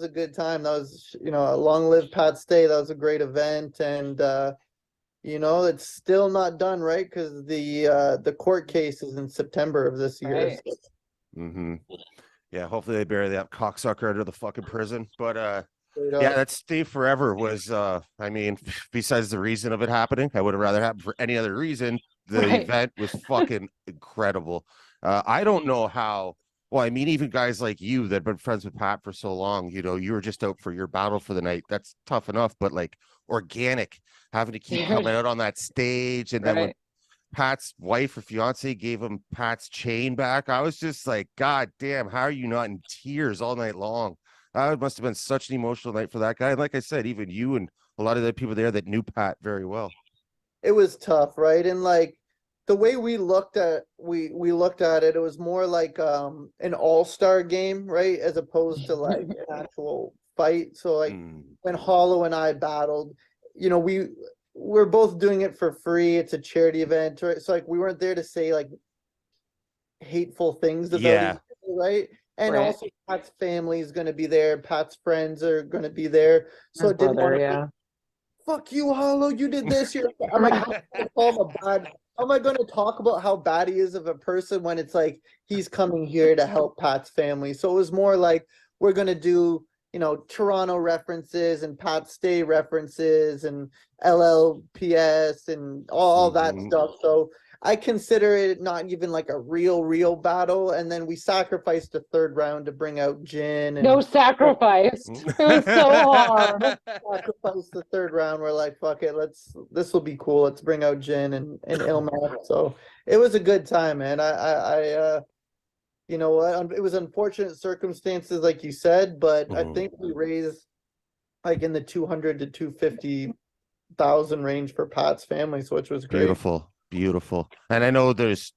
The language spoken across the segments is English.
a good time. That was, long live Pat Stay. That was a great event, and it's still not done, right? Because the court case is in September of this year. Right. So. Yeah, hopefully they bury that cocksucker under the fucking prison. But yeah, that Stay Forever was I mean, besides the reason of it happening, I would have rather happened for any other reason. The event was fucking incredible. I don't know how. Well, I mean, even guys like you that have been friends with Pat for so long, you were just out for your battle for the night. That's tough enough, but like organic, having to keep coming out on that stage, and then when Pat's wife or fiance gave him Pat's chain back, I was just like, God damn, how are you not in tears all night long? It must have been such an emotional night for that guy. And like I said, even you and a lot of the people there that knew Pat very well. It was tough, right? And like the way we looked at it, it was more like an all-star game, right? As opposed to like an actual fight. So like when Hollow and I battled, we're both doing it for free. It's a charity event, right? So like we weren't there to say like hateful things about each other, right? And also Pat's family is going to be there. Pat's friends are going to be there. So it didn't want to fuck you, Hollow, you did this. I'm like, how am I going to talk about how bad he is of a person when it's like he's coming here to help Pat's family? So it was more like we're going to do, Toronto references and Pat Stay references and LLPS and all that stuff. So I consider it not even like a real battle. And then we sacrificed the third round to bring out Jin. And no sacrifice. It was so hard. Sacrificed the third round. We're like, fuck it. This will be cool. Let's bring out Jin and Ilmac. So it was a good time, man. You know what? It was unfortunate circumstances, like you said, but I think we raised like in the 200 to 250,000 range for Pat's family, so which was great. Beautiful. And I know there's,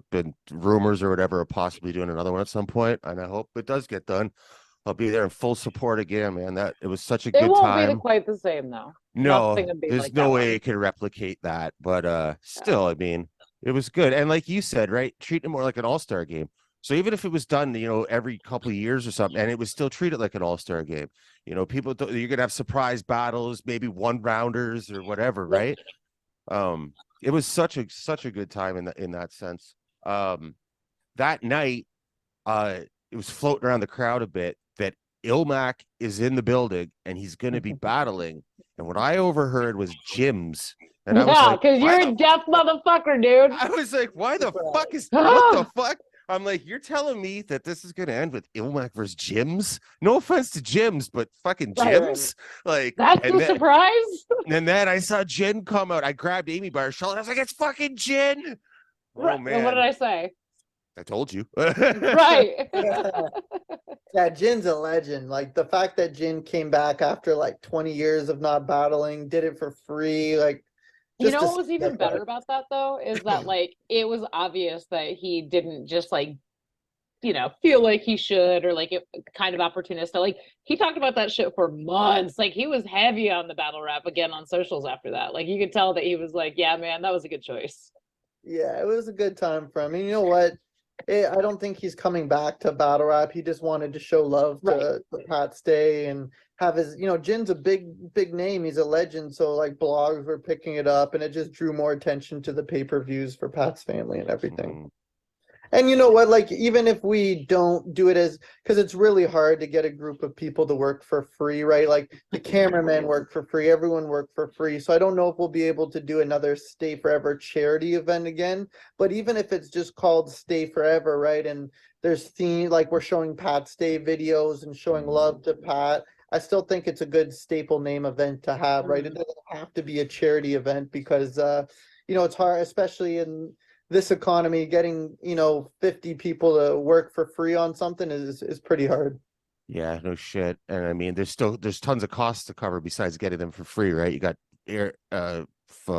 been rumors or whatever of possibly doing another one at some point, and I hope it does get done. I'll be there in full support again, man. It was such a good time. It won't be quite the same, though. No, there's no way it can replicate that. But still, I mean, it was good. And like you said, right, treating it more like an all-star game. So even if it was done, every couple of years or something, and it was still treated like an all-star game, you're gonna have surprise battles, maybe one-rounders or whatever, right? It was such a good time in that sense. That night, it was floating around the crowd a bit that Ilmac is in the building and he's gonna be battling. And what I overheard was Jim's. And I was like, because you're a deaf motherfucker, dude. I was like, why the fuck what the fuck? I'm like, you're telling me that this is going to end with Ilmac versus Jims? No offense to Jims, but fucking Jims? Like, that's a surprise. And then I saw Jin come out. I grabbed Amy by her shoulder. I was like, it's fucking Jin. Oh, man. And what did I say? I told you. Right. Yeah, Jin's a legend. Like the fact that Jin came back after like 20 years of not battling, did it for free, like. What was even better about that, though, is that, like, it was obvious that he didn't just, like, feel like he should or, like, it kind of opportunistic. Like, he talked about that shit for months. Like, he was heavy on the battle rap again on socials after that. Like, you could tell that he was like, yeah, man, that was a good choice. Yeah, it was a good time for him. And you know what? I don't think he's coming back to battle rap. He just wanted to show love to Pat Stay and have his, Jin's a big name. He's a legend. So like blogs were picking it up and it just drew more attention to the pay-per-views for Pat's family and everything. And you know what, like, even if we don't do it because it's really hard to get a group of people to work for free, right? Like the cameramen work for free, everyone worked for free. So I don't know if we'll be able to do another Stay Forever charity event again, but even if it's just called Stay Forever, right? And there's like we're showing Pat Stay videos and showing love to Pat. I still think it's a good staple name event to have, right? It doesn't have to be a charity event because, it's hard, especially in this economy, getting 50 people to work for free on something is pretty hard. Yeah, no shit. And I mean, there's tons of costs to cover besides getting them for free, right? You got air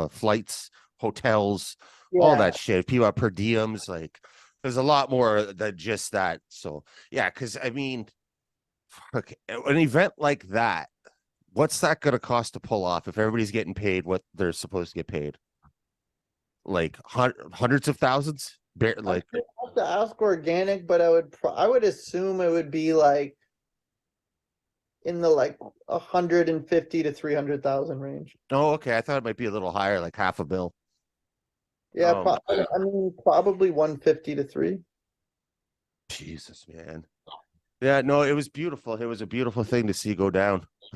flights, hotels, all that shit. People have per diems. Like, there's a lot more than just that. So yeah, because I mean, an event like that, what's that gonna cost to pull off if everybody's getting paid what they're supposed to get paid? Like hundreds of thousands, like I have to ask organic, but I would assume it would be like in the like 150 to 300,000 range. Oh, okay. I thought it might be a little higher, like half a bill. Yeah, Um, I mean, probably 150 to 3. Jesus, man. Yeah, no, it was beautiful. It was a beautiful thing to see go down. Did so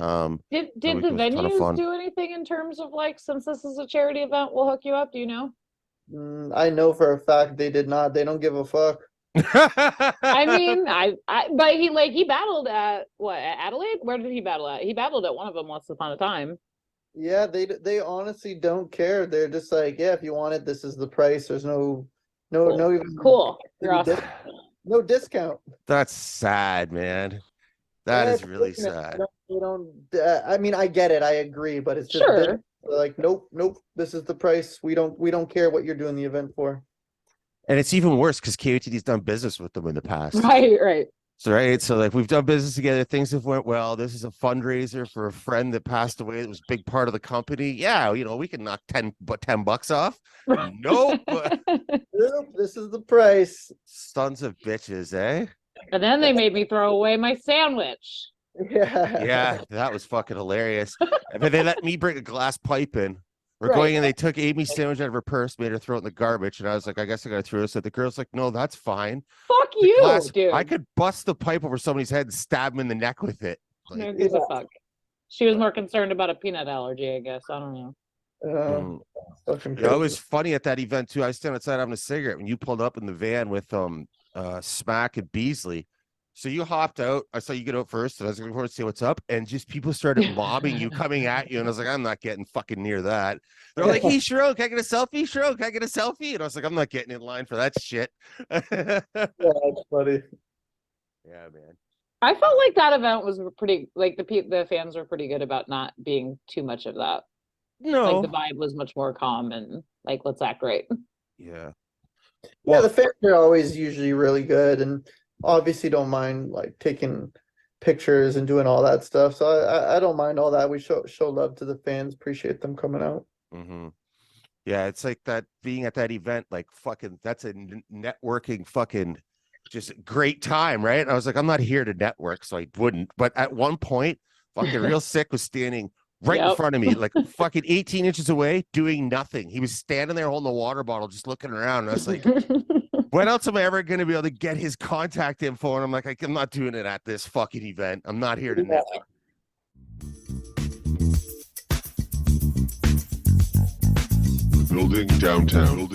the it was a ton of venues fun. do anything in terms of like, since this is a charity event, we'll hook you up? Do you know? I know for a fact they did not. They don't give a fuck. I mean, but he battled at what, at Adelaide? Where did he battle at? He battled at one of them once upon a time. Yeah, they honestly don't care. They're just like, yeah, if you want it, this is the price. There's no even Cool. You're awesome. no discount. That's sad, man. That Yeah, is it's really unfortunate. sad. They don't. I mean, I get it. I agree, but it's just Sure. they're like, nope. This is the price. We don't care what you're doing the event for. And it's even worse because KOTD's done business with them in the past. Right. So like we've done business together, things have went well. This is a fundraiser for a friend that passed away that was a big part of the company. Yeah, we can knock $10 off. Nope. Nope, this is the price. Sons of bitches, eh? And then they made me throw away my sandwich. Yeah, that was fucking hilarious. And then they let me bring a glass pipe in. We're Right. going and they took Amy's sandwich out of her purse, made her throw it in the garbage. And I was like, I guess I gotta throw this. So the girl's like, no, that's fine. Fuck The you, glass- dude. I could bust the pipe over somebody's head and stab him in the neck with it. Who Like, gives a fuck? She was more concerned about a peanut allergy, I guess. I don't know. Fucking it was funny at that event too. I was standing outside having a cigarette when you pulled up in the van with Smack and Beasley. So you hopped out. I saw you get out first, and I was looking forward to see what's up. And just people started mobbing you, coming at you, and I was like, I'm not getting fucking near that. They're like, hey, Charron, can I get a selfie? Charron, can I get a selfie? And I was like, I'm not getting in line for that shit. Yeah, that's funny. Yeah, man. I felt like that event was pretty, like the fans were pretty good about not being too much of that. No. Like the vibe was much more calm and like, let's act right. Yeah. Yeah, the fans are always usually really good, and obviously don't mind like taking pictures and doing all that stuff. So I don't mind all that. We show love to the fans, appreciate them coming out. Mm-hmm. Yeah, it's like that being at that event, like fucking, that's a networking fucking just great time, right? And I was like, I'm not here to network, so I wouldn't. But at one point, fucking Real Sick was standing right in front of me, like fucking 18 inches away, doing nothing. He was standing there holding a water bottle, just looking around. And I was like, when else am I ever going to be able to get his contact info? And I'm like, I'm not doing it at this fucking event. I'm not here to network. Building downtown.